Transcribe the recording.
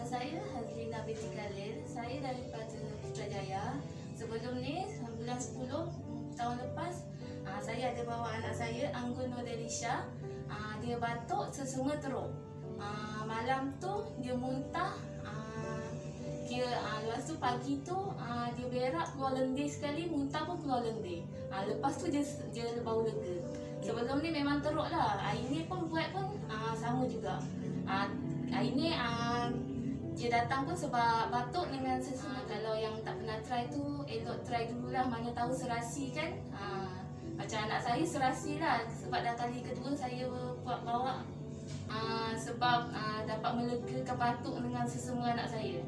saya Hazlina binti Khalil. Saya daripada Putrajaya. Sebelum ni, bulan 10 tahun lepas, saya ada bawa anak saya, Anggun Nodelisha. Dia batuk sesama teruk. Malam tu dia muntah. Lepas tu pagi tu dia berak keluar lendir sekali, muntah pun keluar lendir. Lepas tu dia baru lega. Sebelum ni memang teruk lah. Hari ni pun buat pun sama juga. Hari ni dia datang pun sebab batuk dengan sesama. Kalau yang tak pernah try tu, elok try dululah. Mana tahu serasi kan. Macam anak saya serasi lah. Sebab dah kali kedua saya buat bawa. Sebab dapat melegakan batuk dengan sesama anak saya.